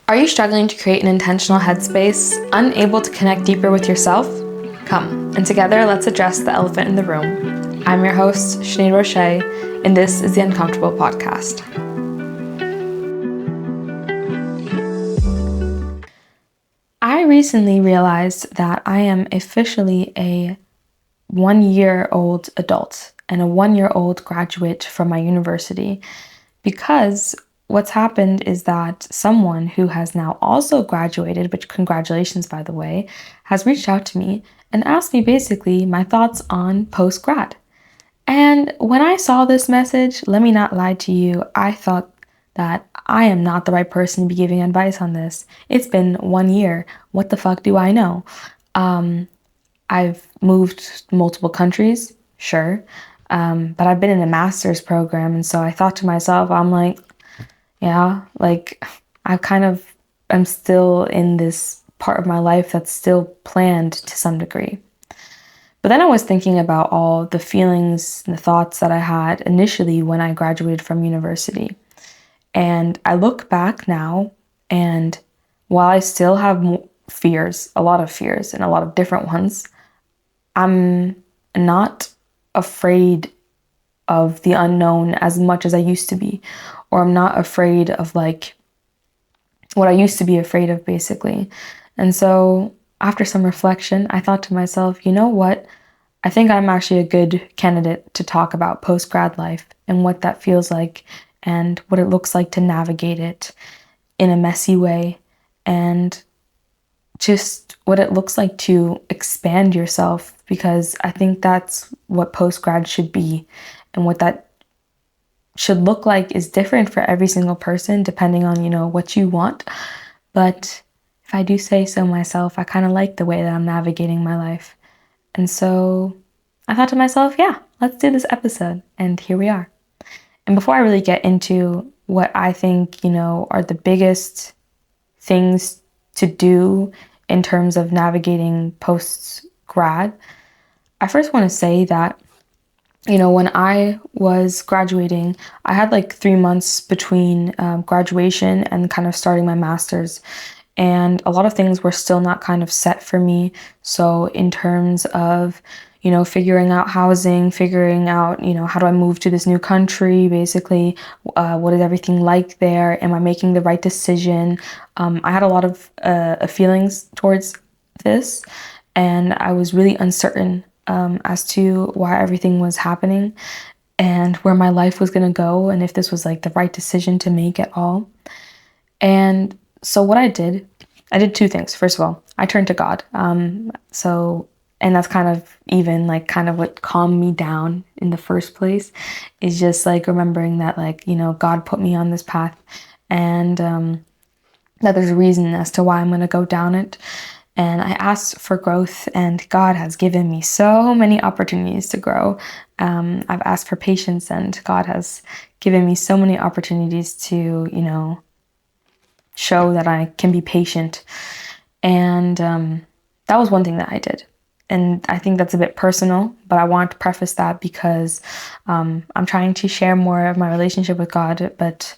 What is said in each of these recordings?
Are you struggling to create an intentional headspace, unable to connect deeper with yourself? Come, and together let's address the elephant in the room. I'm your host, Sinead Roche, and this is the Uncomfortable Podcast. I recently realized that I am officially a 1-year-old adult and a 1-year-old graduate from my university, because what's happened is that someone who has now also graduated, which congratulations by the way, has reached out to me and asked me basically my thoughts on post-grad. And when I saw this message, let me not lie to you, I thought that I am not the right person to be giving advice on this. It's been 1 year. What the fuck do I know? I've moved multiple countries, sure. But I've been in a master's program, and so I thought to myself, I'm like, I'm still in this part of my life that's still planned to some degree. But then I was thinking about all the feelings and the thoughts that I had initially when I graduated from university. And I look back now, and while I still have fears, a lot of fears and a lot of different ones, I'm not afraid of the unknown as much as I used to be, or I'm not afraid of like what I used to be afraid of, basically. And so after some reflection, I thought to myself, you know what? I think I'm actually a good candidate to talk about post-grad life and what that feels like and what it looks like to navigate it in a messy way, and just what it looks like to expand yourself, because I think that's what post-grad should be, and what that should look like is different for every single person depending on, what you want. But if I do say so myself, I kind of like the way that I'm navigating my life. And so I thought to myself, yeah, let's do this episode. And here we are. And before I really get into what I think, are the biggest things to do in terms of navigating post-grad, I first want to say that, when I was graduating, I had like 3 months between graduation and kind of starting my master's. And a lot of things were still not kind of set for me. So in terms of, figuring out housing, figuring out, how do I move to this new country, basically, what is everything like there? Am I making the right decision? I had a lot of feelings towards this, and I was really uncertain as to why everything was happening and where my life was going to go, and if this was like the right decision to make at all. And so what I did 2 things. First of all, I turned to God. And that's kind of what calmed me down in the first place, is just like remembering that God put me on this path, and that there's a reason as to why I'm going to go down it. And I asked for growth, and God has given me so many opportunities to grow. I've asked for patience, and God has given me so many opportunities to, show that I can be patient. And that was one thing that I did. And I think that's a bit personal, but I want to preface that because I'm trying to share more of my relationship with God, but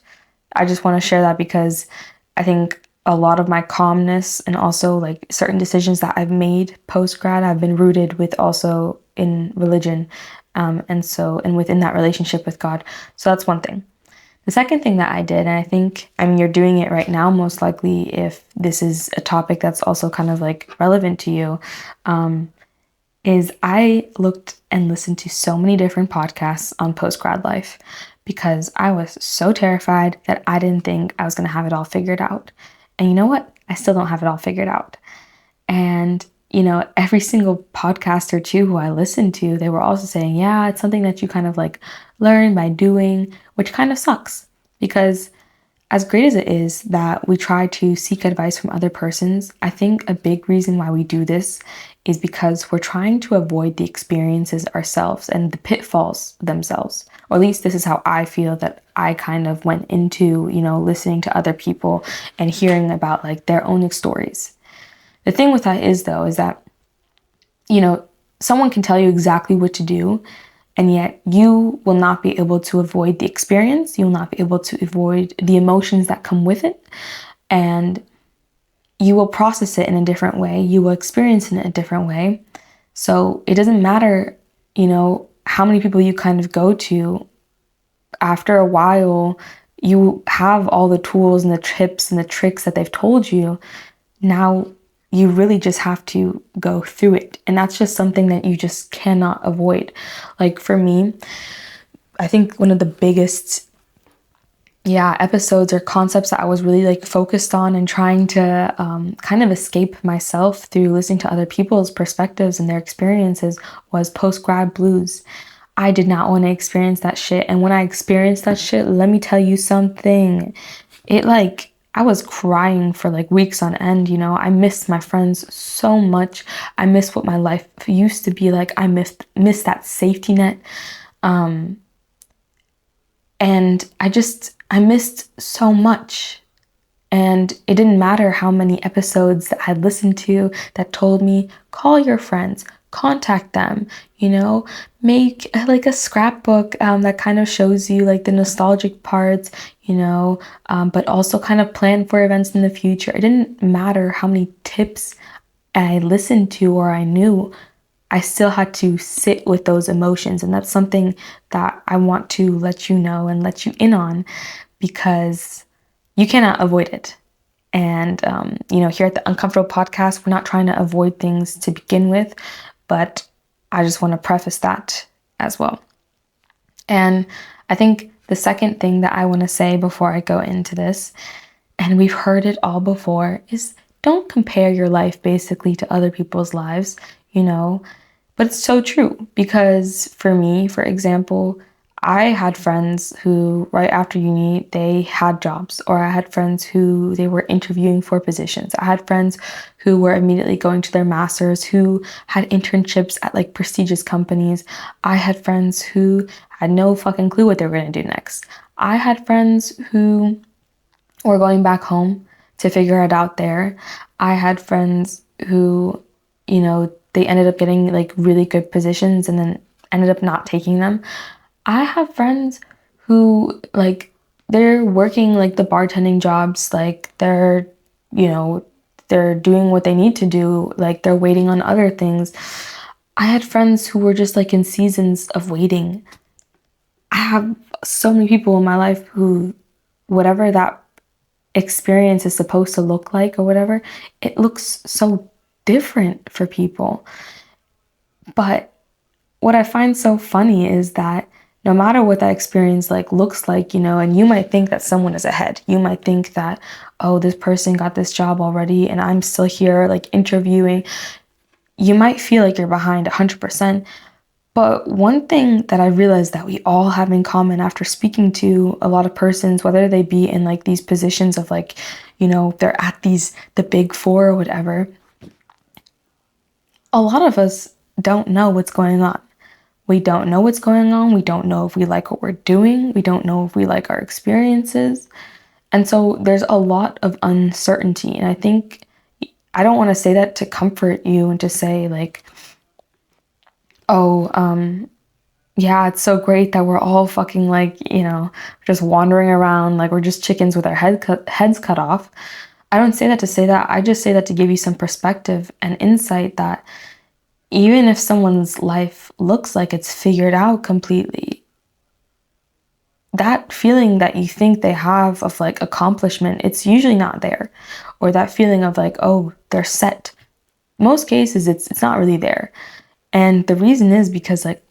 I just want to share that because I think a lot of my calmness and also like certain decisions that I've made post-grad have been rooted with also in religion, and within that relationship with God. So that's one thing. The second thing that I did, and I think, you're doing it right now, most likely if this is a topic that's also kind of like relevant to you, is I looked and listened to so many different podcasts on post-grad life because I was so terrified that I didn't think I was going to have it all figured out. And you know what? I still don't have it all figured out. And, every single podcast or two who I listened to, they were also saying, yeah, it's something that you kind of like learn by doing, which kind of sucks, because as great as it is that we try to seek advice from other persons, I think a big reason why we do this is because we're trying to avoid the experiences ourselves and the pitfalls themselves. Or at least this is how I feel that I kind of went into, listening to other people and hearing about like their own stories. The thing with that is that, someone can tell you exactly what to do, and yet you will not be able to avoid the experience. You will not be able to avoid the emotions that come with it. and you will process it in a different way. You will experience it in a different way. So it doesn't matter, how many people you kind of go to. After a while, you have all the tools and the tips and the tricks that they've told you. Now you really just have to go through it. And that's just something that you just cannot avoid. Like for me, I think one of the biggest episodes or concepts that I was really like focused on and trying to kind of escape myself through listening to other people's perspectives and their experiences was post-grad blues. I did not want to experience that shit. And when I experienced that shit, let me tell you something. I was crying for like weeks on end, I missed my friends so much. I missed what my life used to be like. I missed that safety net. And I missed so much. And it didn't matter how many episodes that I listened to that told me, call your friends, contact them, make like a scrapbook that kind of shows you like the nostalgic parts, but also kind of plan for events in the future. It didn't matter how many tips I listened to or I knew. I still had to sit with those emotions. And that's something that I want to let you know and let you in on, because you cannot avoid it. And, here at the Uncomfortable Podcast, we're not trying to avoid things to begin with, but I just want to preface that as well. And I think the second thing that I want to say before I go into this, and we've heard it all before, is don't compare your life basically to other people's lives, but it's so true, because for me, for example, I had friends who right after uni, they had jobs, or I had friends who they were interviewing for positions. I had friends who were immediately going to their masters, who had internships at like prestigious companies. I had friends who had no fucking clue what they were going to do next. I had friends who were going back home to figure it out there. I had friends who, they ended up getting like really good positions and then ended up not taking them. I have friends who like they're working like the bartending jobs, like they're doing what they need to do, like they're waiting on other things. I had friends who were just like in seasons of waiting. I have so many people in my life who, whatever that experience is supposed to look like or whatever, it looks so different for people. But what I find so funny is that no matter what that experience like looks like, and you might think that someone is ahead. You might think that, oh, this person got this job already and I'm still here like interviewing. You might feel like you're behind 100%. But one thing that I realized that we all have in common after speaking to a lot of persons, whether they be in like these positions of like, they're at the big four or whatever, a lot of us don't know what's going on. We don't know what's going on. We don't know if we like what we're doing. We don't know if we like our experiences. And so there's a lot of uncertainty. And I think I don't want to say that to comfort you and to say like, oh, yeah, it's so great that we're all fucking like, just wandering around like we're just chickens with our heads cut off. I don't say that to say that. I just say that to give you some perspective and insight that even if someone's life looks like it's figured out completely, that feeling that you think they have of like accomplishment, it's usually not there. Or that feeling of like, oh, they're set. Most cases, it's not really there. And the reason is because like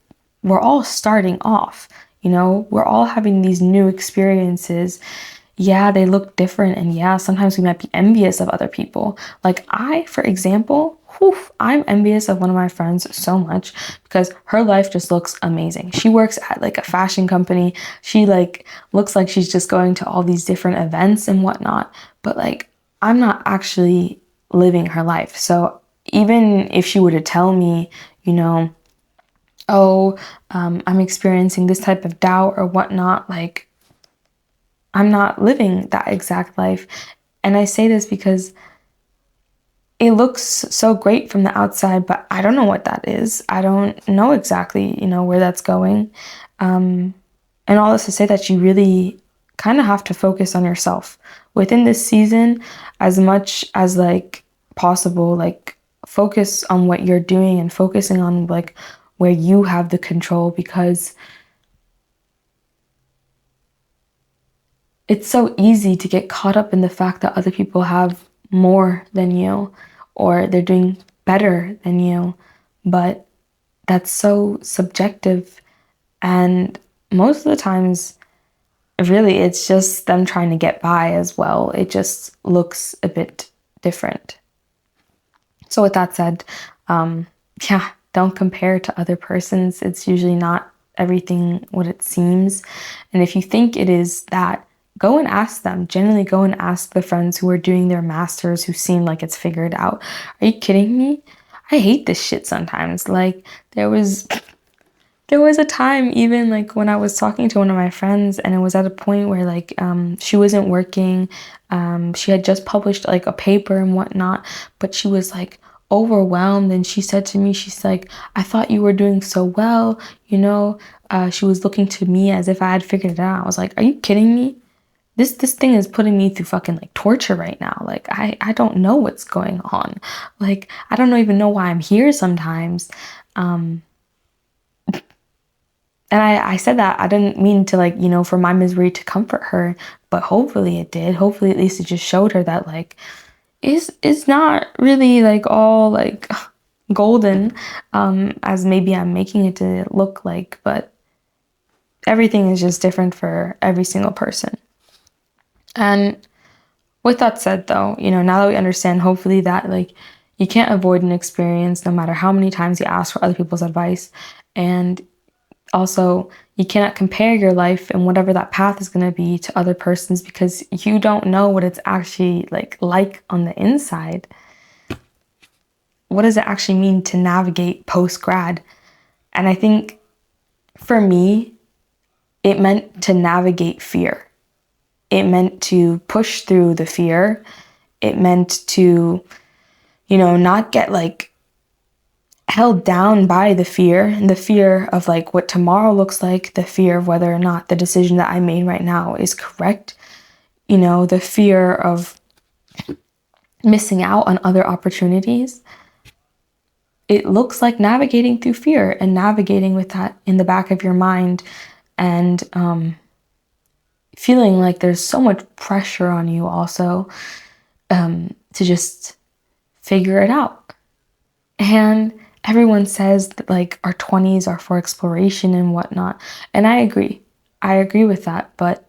we're all starting off, we're all having these new experiences. Yeah, they look different. And yeah, sometimes we might be envious of other people. Like I, for example, I'm envious of one of my friends so much because her life just looks amazing. She works at like a fashion company. She like looks like she's just going to all these different events and whatnot. But like, I'm not actually living her life. So even if she were to tell me, oh, I'm experiencing this type of doubt or whatnot, like I'm not living that exact life. And I say this because it looks so great from the outside, but I don't know what that is. I don't know exactly, where that's going. And all this to say that you really kind of have to focus on yourself within this season as much as like possible. Like focus on what you're doing and focusing on like where you have the control, because it's so easy to get caught up in the fact that other people have more than you or they're doing better than you. But that's so subjective. And most of the times, really, it's just them trying to get by as well. It just looks a bit different. So with that said, yeah, don't compare to other persons. It's usually not everything what it seems. And if you think it is that, go and ask them. Generally, go and ask the friends who are doing their masters who seem like it's figured out. Are you kidding me? I hate this shit sometimes. Like, there was a time even like when I was talking to one of my friends, and it was at a point where like she wasn't working. She had just published like a paper and whatnot, but she was like overwhelmed, and she said to me, she's like, I thought you were doing so well, you know. She was looking to me as if I had figured it out. I was like, are you kidding me? This thing is putting me through fucking like torture right now. Like I don't know what's going on. Like I don't even know why I'm here sometimes. And I said that I didn't mean to like, you know, for my misery to comfort her, but hopefully it did. Hopefully at least it just showed her that like it's not really like all like golden as maybe I'm making it to look like, but everything is just different for every single person. And with that said though, you know, now that we understand hopefully that like you can't avoid an experience no matter how many times you ask for other people's advice, and also, you cannot compare your life and whatever that path is going to be to other persons, because you don't know what it's actually like on the inside. What does it actually mean to navigate post-grad? And I think for me, it meant to navigate fear. It meant to push through the fear. It meant to, you know, not get like held down by the fear of like what tomorrow looks like, the fear of whether or not the decision that I made right now is correct, you know, the fear of missing out on other opportunities. It looks like navigating through fear and navigating with that in the back of your mind, and feeling like there's so much pressure on you also to just figure it out. And everyone says that like our 20s are for exploration and whatnot. And I agree. I agree with that. But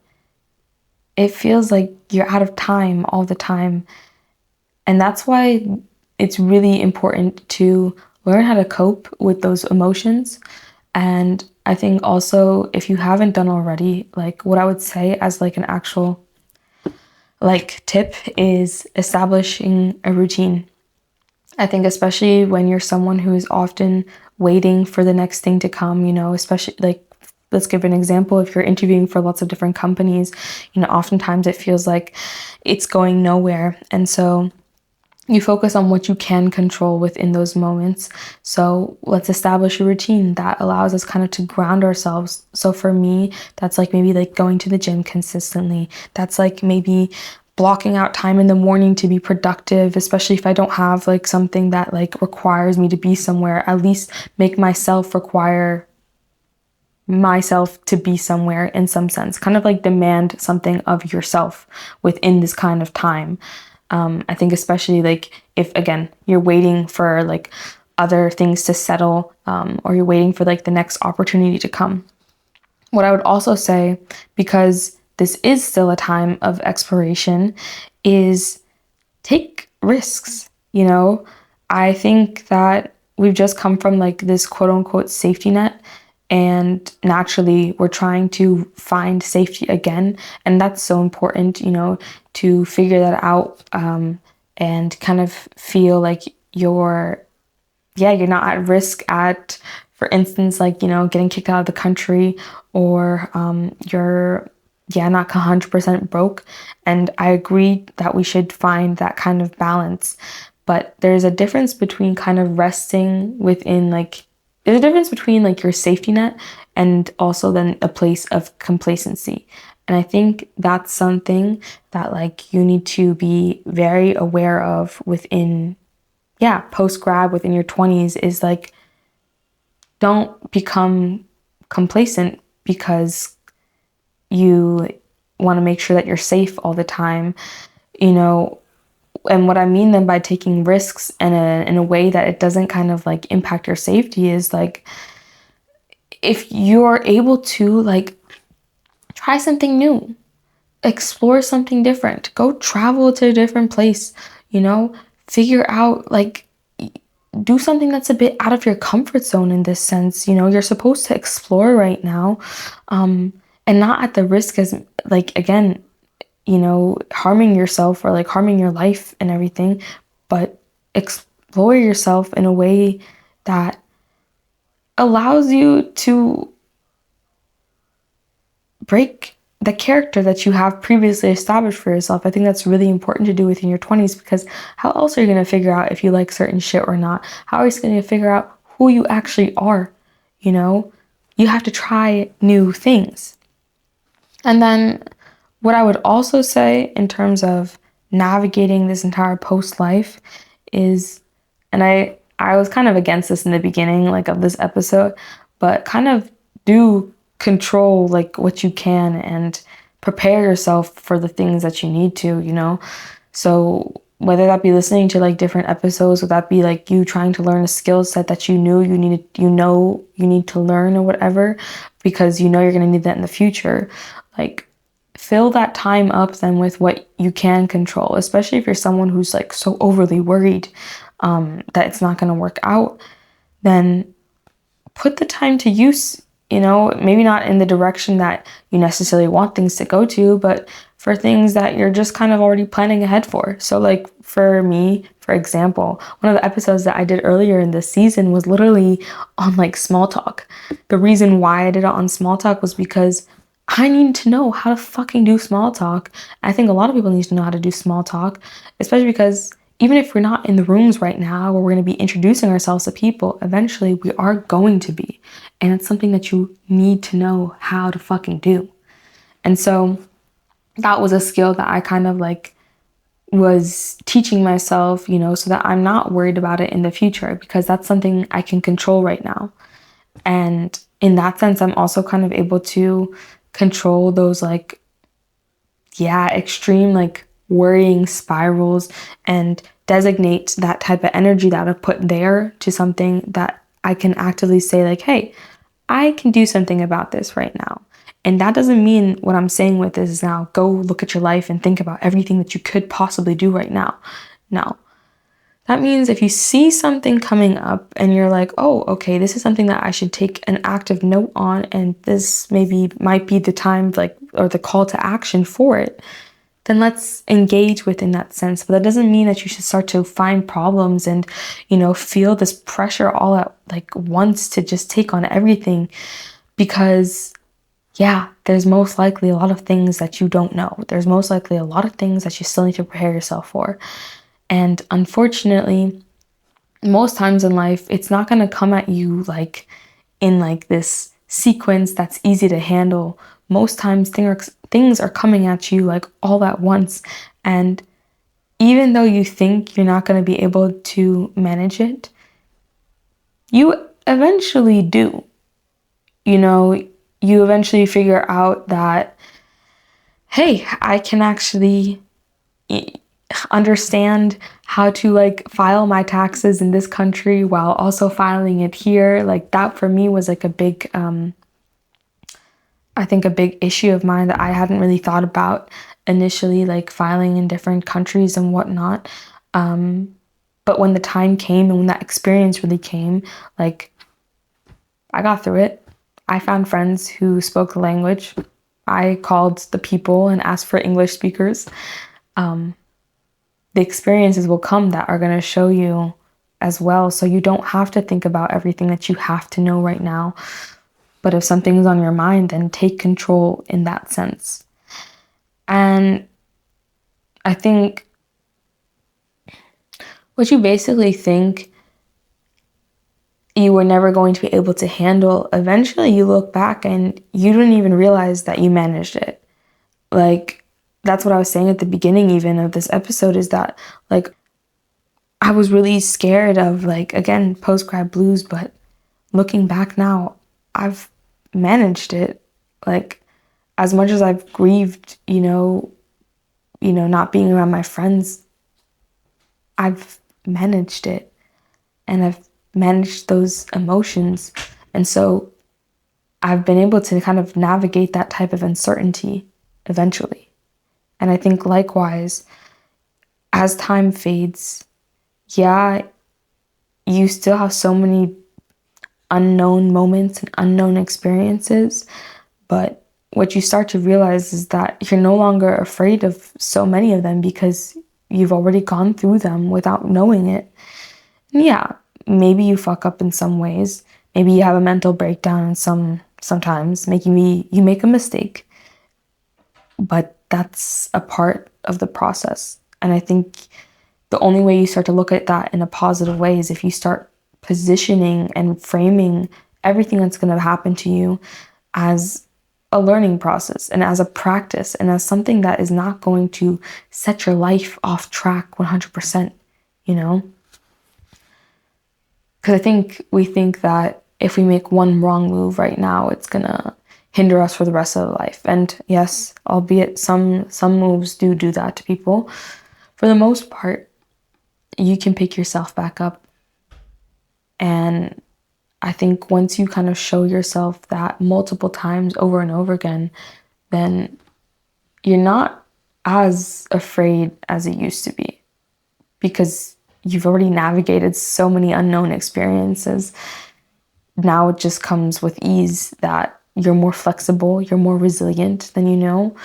it feels like you're out of time all the time. And that's why it's really important to learn how to cope with those emotions. And I think also, if you haven't done already, like what I would say as like an actual like tip is establishing a routine. I think especially when you're someone who is often waiting for the next thing to come, you know, especially like, let's give an example. If you're interviewing for lots of different companies, you know, oftentimes it feels like it's going nowhere. And so you focus on what you can control within those moments. So let's establish a routine that allows us kind of to ground ourselves. So for me, that's like maybe like going to the gym consistently. That's like maybe blocking out time in the morning to be productive, especially if I don't have like something that like requires me to be somewhere. At least make myself require myself to be somewhere in some sense, kind of like demand something of yourself within this kind of time. I think especially like if again you're waiting for like other things to settle, or you're waiting for like the next opportunity to come. What I would also say, because this is still a time of exploration, is take risks. You know, I think that we've just come from like this quote unquote safety net, and naturally we're trying to find safety again. And that's so important, you know, to figure that out, and kind of feel like you're not at risk at, for instance, like, you know, getting kicked out of the country, or you're not 100% broke. And I agree that we should find that kind of balance. But there's a difference between kind of resting within like, there's a difference between like your safety net and also then a place of complacency. And I think that's something that like you need to be very aware of within, yeah, post grad, within your 20s, is like, don't become complacent because you want to make sure that you're safe all the time, you know. And what I mean then by taking risks in a way that it doesn't kind of like impact your safety is like, if you're able to like try something new, explore something different, go travel to a different place, you know, figure out like, do something that's a bit out of your comfort zone in this sense. You know, you're supposed to explore right now, and not at the risk as like, again, you know, harming yourself or like harming your life and everything, but explore yourself in a way that allows you to break the character that you have previously established for yourself. I think that's really important to do within your 20s, because how else are you going to figure out if you like certain shit or not? How are you going to figure out who you actually are? You know, you have to try new things. And then what I would also say in terms of navigating this entire post life is, and I was kind of against this in the beginning, like, of this episode, but kind of do control like what you can and prepare yourself for the things that you need to, you know. So whether that be listening to like different episodes, or that be like you trying to learn a skill set that you knew you needed, you know, you need to learn or whatever, because you know you're going to need that in the future, like, fill that time up then with what you can control, especially if you're someone who's like so overly worried that it's not going to work out. Then put the time to use, you know, maybe not in the direction that you necessarily want things to go to, but for things that you're just kind of already planning ahead for. So like for me, for example, one of the episodes that I did earlier in this season was literally on like small talk. The reason why I did it on small talk was because I need to know how to fucking do small talk. I think a lot of people need to know how to do small talk, especially because even if we're not in the rooms right now where we're going to be introducing ourselves to people, eventually we are going to be. And it's something that you need to know how to fucking do. And so that was a skill that I kind of like was teaching myself, you know, so that I'm not worried about it in the future, because that's something I can control right now. And in that sense, I'm also kind of able to control those like, yeah, extreme like worrying spirals, and designate that type of energy that I've put there to something that I can actively say like, hey, I can do something about this right now. And that doesn't mean what I'm saying with this is now go look at your life and think about everything that you could possibly do right now. No. That means if you see something coming up and you're like, oh, okay, this is something that I should take an active note on, and this maybe might be the time, like, or the call to action for it, then let's engage within that sense. But that doesn't mean that you should start to find problems and, you know, feel this pressure all at like once to just take on everything, because yeah, there's most likely a lot of things that you don't know. There's most likely a lot of things that you still need to prepare yourself for. And unfortunately, most times in life, it's not going to come at you like in like this sequence that's easy to handle. Most times things are coming at you like all at once. And even though you think you're not going to be able to manage it, you eventually do. You know, you eventually figure out that, hey, I can actually understand how to like file my taxes in this country while also filing it here. Like that for me was like a big, I think a big issue of mine that I hadn't really thought about initially, like filing in different countries and whatnot. But when the time came and when that experience really came, like I got through it. I found friends who spoke the language. I called the people and asked for English speakers. The experiences will come that are going to show you as well. So you don't have to think about everything that you have to know right now. But if something's on your mind, then take control in that sense. And I think what you basically think you were never going to be able to handle, eventually you look back and you didn't even realize that you managed it. Like, that's what I was saying at the beginning even of this episode, is that like I was really scared of, like, again, post-grad blues, but looking back now, I've managed it. Like, as much as I've grieved, not being around my friends, I've managed it, and I've managed those emotions. And so I've been able to kind of navigate that type of uncertainty eventually. And I think likewise, as time fades, yeah, you still have so many unknown moments and unknown experiences, but what you start to realize is that you're no longer afraid of so many of them because you've already gone through them without knowing it. And yeah, maybe you fuck up in some ways. Maybe you have a mental breakdown in sometimes, you make a mistake. But that's a part of the process. And I think the only way you start to look at that in a positive way is if you start positioning and framing everything that's going to happen to you as a learning process and as a practice and as something that is not going to set your life off track 100%, you know? Because I think we think that if we make one wrong move right now, it's going to hinder us for the rest of the life. And yes, albeit some moves do that to people, for the most part, you can pick yourself back up. And I think once you kind of show yourself that multiple times over and over again, then you're not as afraid as it used to be, because you've already navigated so many unknown experiences. Now it just comes with ease that you're more flexible, you're more resilient than you know,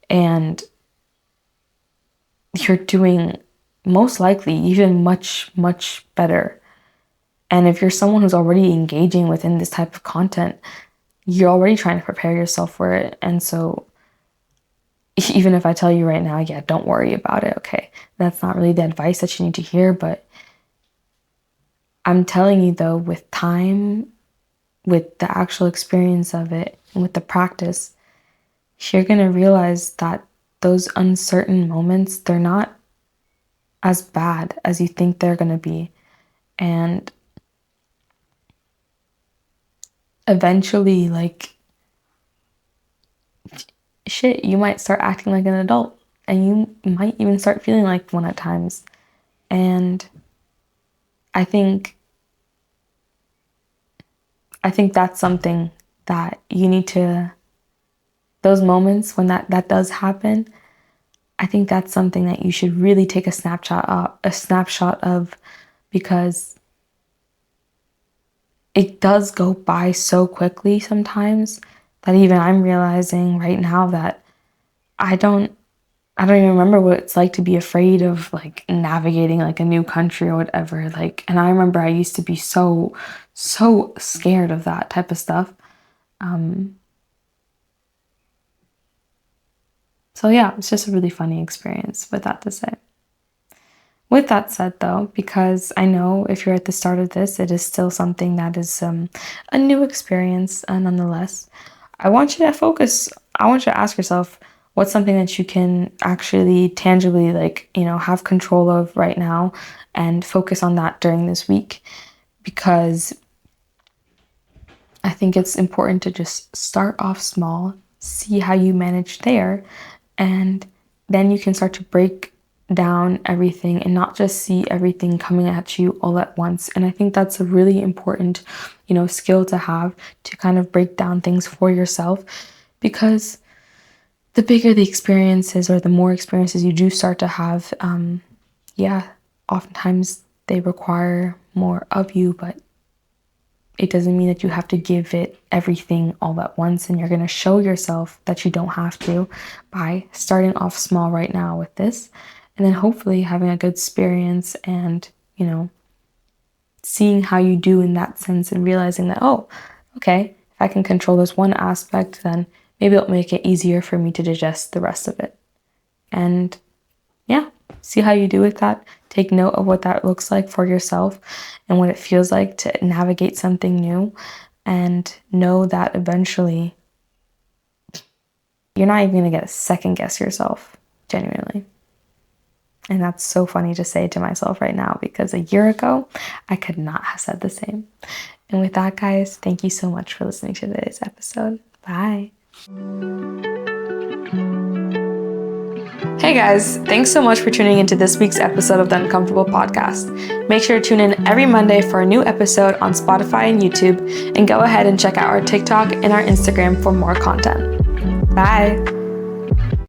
and you're doing most likely even much, much better. And if you're someone who's already engaging within this type of content, you're already trying to prepare yourself for it. And so even if I tell you right now, yeah, don't worry about it, okay, that's not really the advice that you need to hear. But I'm telling you though, with time, with the actual experience of it, and with the practice, you're going to realize that those uncertain moments, they're not as bad as you think they're going to be. And eventually, like, shit, you might start acting like an adult, and you might even start feeling like one at times. And I think that's something that you need to, those moments when that does happen, I think that's something that you should really take a snapshot of, because it does go by so quickly sometimes that even I'm realizing right now that I don't even remember what it's like to be afraid of, like, navigating like a new country or whatever. Like, and I remember I used to be so scared of that type of stuff. So yeah, it's just a really funny experience with that to say. With that said, though, because I know if you're at the start of this, it is still something that is a new experience, nonetheless. I want you to focus. I want you to ask yourself, what's something that you can actually tangibly, like, have control of right now, and focus on that during this week. Because I think it's important to just start off small, see how you manage there, and then you can start to break down everything and not just see everything coming at you all at once. And I think that's a really important, skill to have, to kind of break down things for yourself, because the bigger the experiences, or the more experiences you do start to have, oftentimes they require more of you, but it doesn't mean that you have to give it everything all at once. And you're going to show yourself that you don't have to, by starting off small right now with this, and then hopefully having a good experience, and, seeing how you do in that sense, and realizing that, oh, okay, if I can control this one aspect, then maybe it'll make it easier for me to digest the rest of it. And yeah, see how you do with that. Take note of what that looks like for yourself and what it feels like to navigate something new, and know that eventually you're not even going to get a second guess yourself, genuinely. And that's so funny to say to myself right now, because a year ago, I could not have said the same. And with that, guys, thank you so much for listening to today's episode. Bye. Hey guys, thanks so much for tuning into this week's episode of the Uncomfortable Podcast. Make sure to tune in every Monday for a new episode on Spotify and YouTube, and go ahead and check out our TikTok and our Instagram for more content. Bye.